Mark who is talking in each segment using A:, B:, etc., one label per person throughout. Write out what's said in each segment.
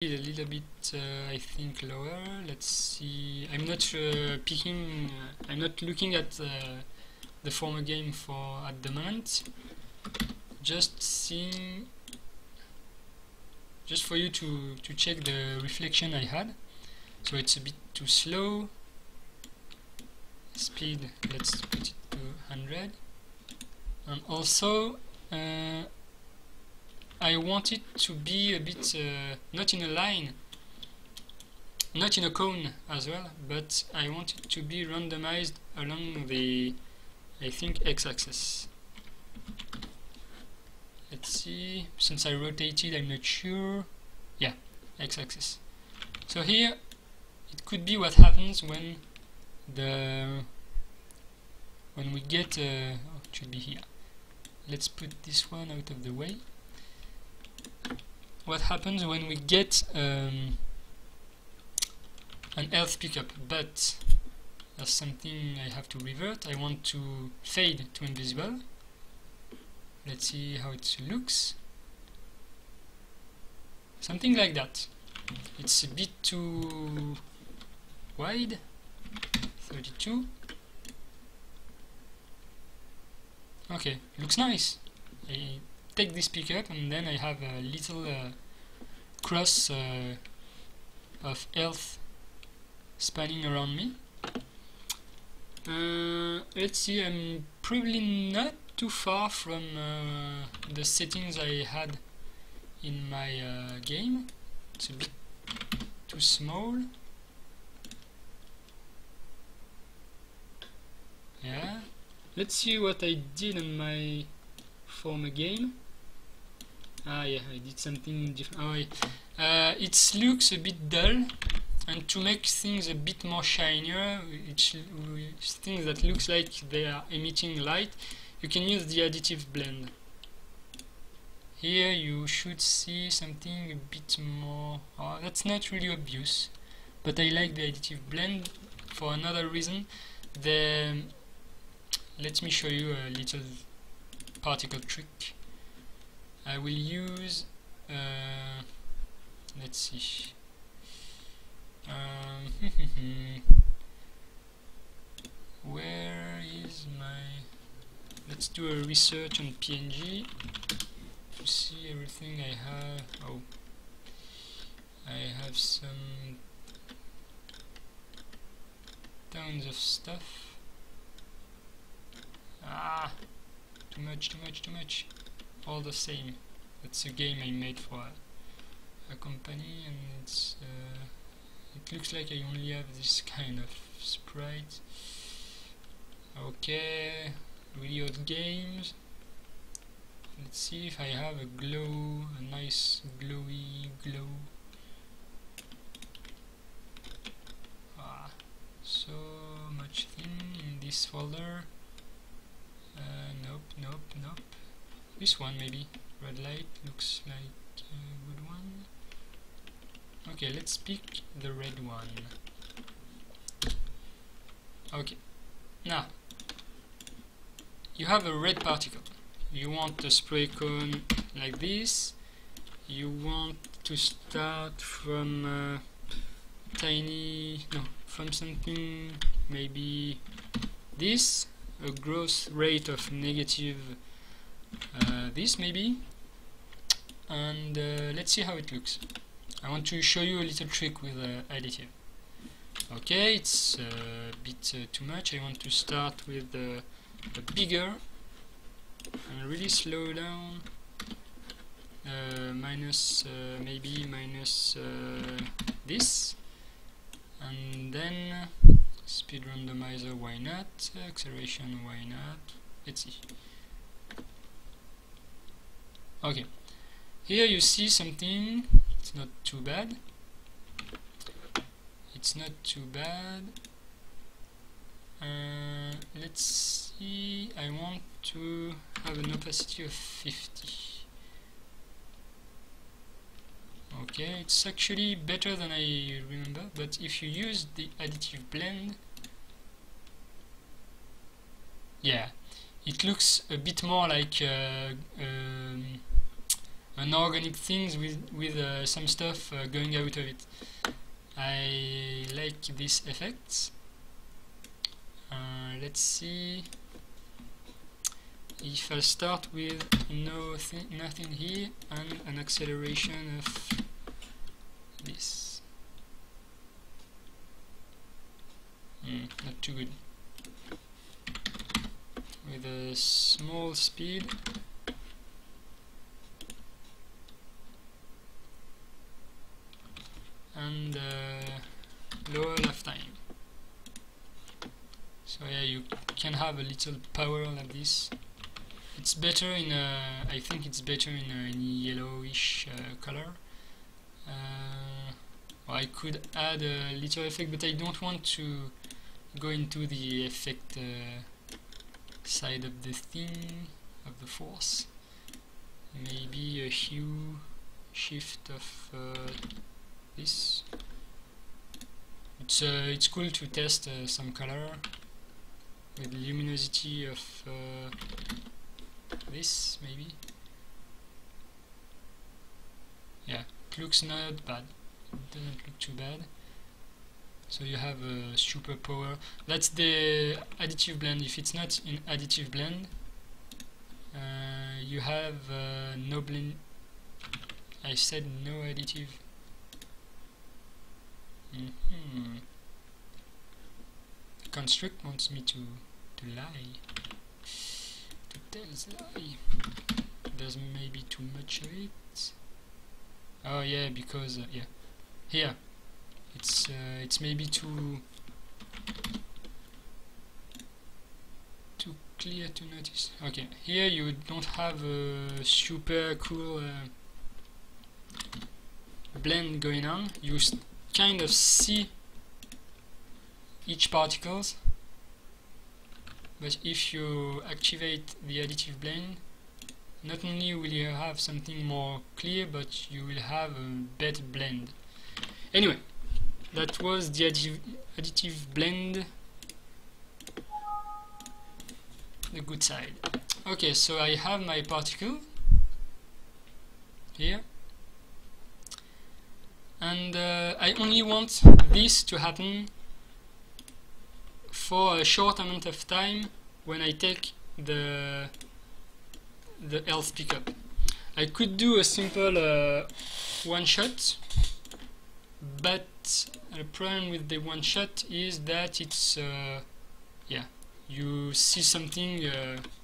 A: a little bit, I think, lower. Let's see. I'm not I'm not looking at the former game at the moment. Just seeing, just for you to check the reflection I had. So it's a bit too slow. Speed, let's put it to 100. And also, I want it to be a bit not in a line, not in a cone as well, but I want it to be randomized along the, I think, x-axis. Let's see, since I rotated, I'm not sure. Yeah, x-axis. So here it could be what happens when we get oh, it should be here. Let's put this one out of the way. What happens when we get an health pickup, but that's something I have to revert. I want to fade to invisible. Let's see how it looks. Something like that. It's a bit too wide. 32. Okay, looks nice. I take this pickup and then I have a little cross of health spanning around me. Let's see, I'm probably not too far from the settings I had in my game. It's a bit too small. Yeah. Let's see what I did in my former game. Ah yeah, I did something different. Oh, yeah. It looks a bit dull, and to make things a bit more shinier, things that looks like they are emitting light, you can use the additive blend. Here you should see something a bit more, that's not really obvious, but I like the additive blend for another reason. Let me show you a little particle trick. I will use, let's see, where is my, let's do a research on PNG to see everything I have. Oh, I have some tons of stuff. Ah, too much. All the same. That's a game I made for a company, and it's it looks like I only have this kind of sprite. Okay, really old games. Let's see if I have a nice glowy glow. So much thing in this folder. Nope. This one maybe. Red light looks like a good one. Okay, let's pick the red one. Okay. Now, you have a red particle. You want the spray cone like this. You want to start from from something maybe this. A growth rate of negative this maybe, and let's see how it looks. I want to show you a little trick with additive. Okay, it's a bit too much. I want to start with a bigger and really slow down, maybe minus this, and then speed randomizer, why not? Acceleration, why not? Let's see. Okay, here you see something. It's not too bad. Let's see. I want to have an opacity of 50. Okay, it's actually better than I remember, but if you use the additive blend, yeah, it looks a bit more like a unorganic things with some stuff going out of it. I like this effect. Let's see if I start with nothing here and an acceleration of this. Not too good. With a small speed and lower lifetime. So yeah, you can have a little power like this. It's better in I think it's better in a yellowish color. Well, I could add a little effect, but I don't want to go into the effect side of the thing, of the force. Maybe a hue shift of this. It's cool to test some color with luminosity of this, maybe. Yeah, it looks not bad. It doesn't look too bad. So you have a super power. That's the additive blend. If it's not in additive blend, you have no blend. I said no additive. Construct wants me to lie, to tell a lie. There's maybe too much of it. Oh yeah, because yeah, here it's maybe too clear to notice. Okay, here you don't have a super cool blend going on. You kind of see each particles, but if you activate the additive blend, not only will you have something more clear, but you will have a better blend. Anyway, that was the additive blend, the good side. Okay, so I have my particle here, and I only want this to happen for a short amount of time when I take the health pickup. I could do a simple one shot, but the problem with the one shot is that it's yeah, you see something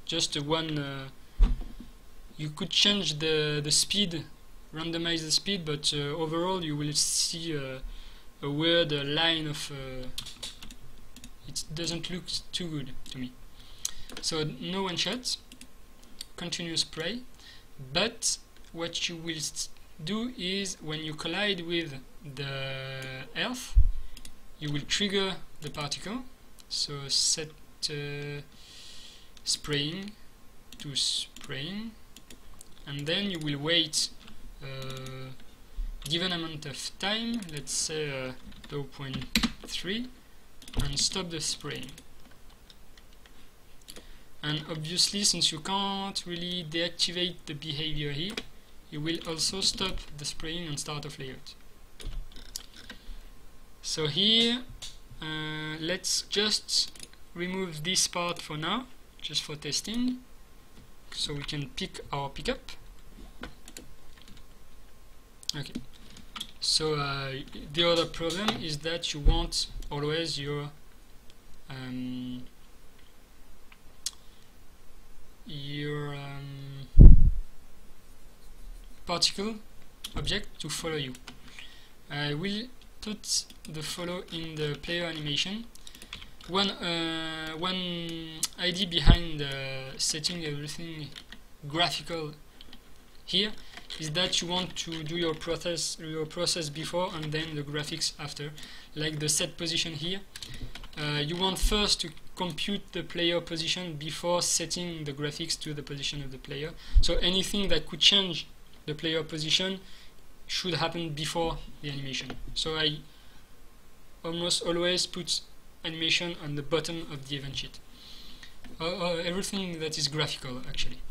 A: just one. You could change the speed, randomize the speed, but overall you will see a weird line of it doesn't look too good to me. So no one shot, continuous spray, but what you will do is when you collide with the earth, you will trigger the particle. So set spraying to spraying, and then you will wait a given amount of time, let's say 0.3, and stop the spraying. And obviously, since you can't really deactivate the behavior here, you will also stop the spraying and start off layout. So here, let's just remove this part for now, just for testing, so we can pick our pickup. Okay. So the other problem is that you want always your particle object to follow you. I will put the follow in the player animation. One idea behind setting everything graphical here is that you want to do your process before and then the graphics after, like the set position here. You want first to compute the player position before setting the graphics to the position of the player. So anything that could change the player position should happen before the animation. So I almost always put animation on the bottom of the event sheet. Everything that is graphical, actually.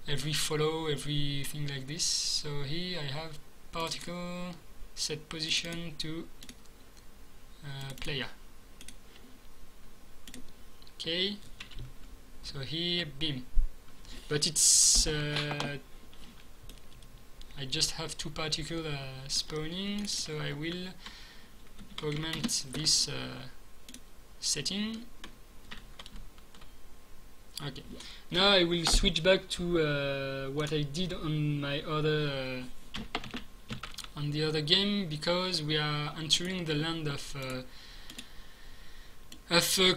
A: every follow, everything like this. So here I have particle set position to player. Okay, so here beam, but it's I just have two particles spawning, so I will augment this setting. Okay, now I will switch back to what I did on my other on the other game, because we are entering the land of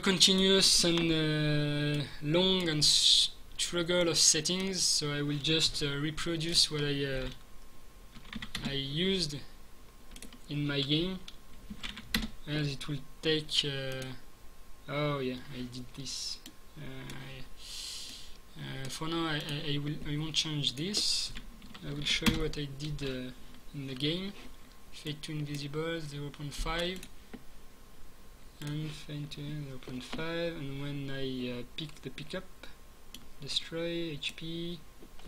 A: continuous and long and struggle of settings. So I will just reproduce what I used in my game, as it will take oh yeah, I did this. For now I won't change this. I will show you what I did in the game. Fade to invisible 0.5 and fade to 0.5, and when I pick the pickup, destroy HP.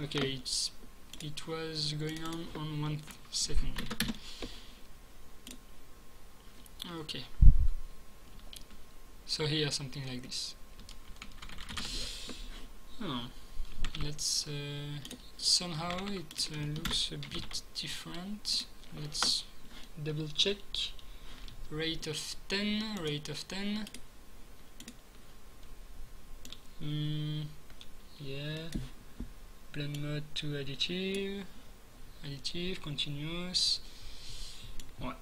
A: Okay, it was going on 1 second. Okay, so here something like this. Oh, let's somehow it looks a bit different. Let's double check. Rate of 10, rate of 10. Yeah, blend mode to additive, continuous. Ouais.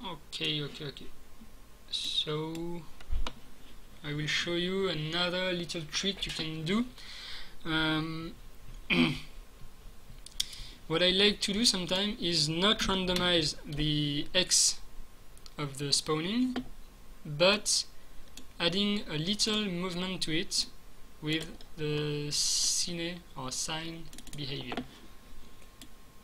A: Okay. So I will show you another little trick you can do. What I like to do sometimes is not randomize the X of the spawning, but adding a little movement to it with the sine or sine behavior.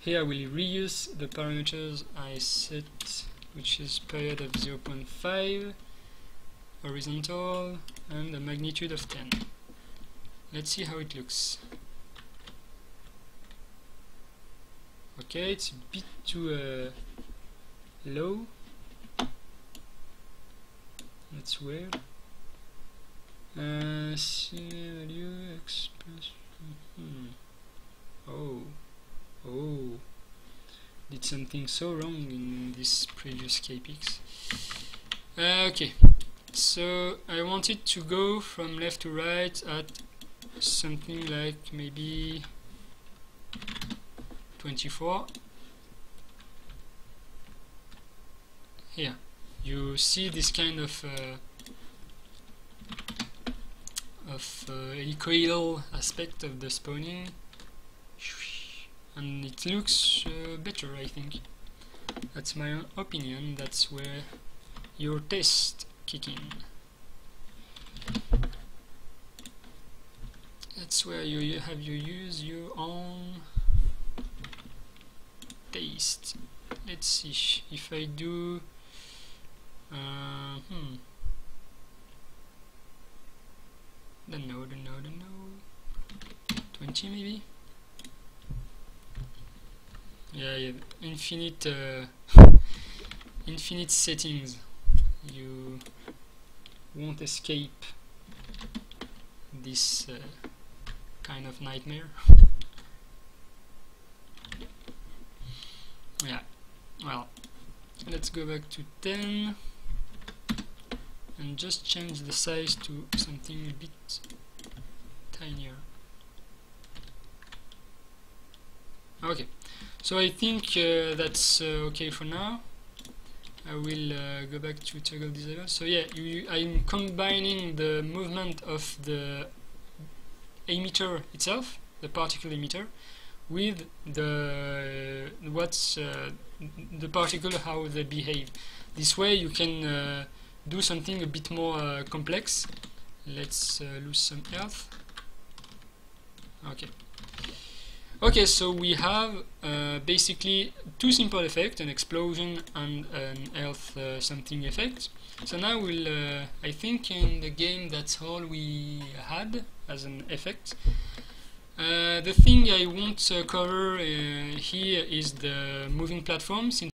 A: Here I will reuse the parameters I set, which is period of 0.5, horizontal, and a magnitude of 10. Let's see how it looks. Okay, it's a bit too low. That's weird. Value expression. Oh, did something so wrong in this previous KPix. Okay, so I wanted to go from left to right at something like maybe 24. Here you see this kind of helicoidal aspect of the spawning, and it looks better, I think. That's my own opinion. That's where your taste kick in. That's where you use your own taste. Let's see if I do don't know 20 maybe. Yeah, infinite infinite settings. You won't escape this kind of nightmare. Yeah, well, let's go back to 10 and just change the size to something a bit tinier. Okay, so I think that's okay for now. I will go back to toggle disable. So yeah, I'm combining the movement of the emitter itself, the particle emitter, with the the particle, how they behave. This way you can do something a bit more complex. Let's lose some earth. Okay, so we have basically two simple effects, an explosion and an earth something effect. So now I think in the game that's all we had as an effect. The thing I won't cover here is the moving platform, since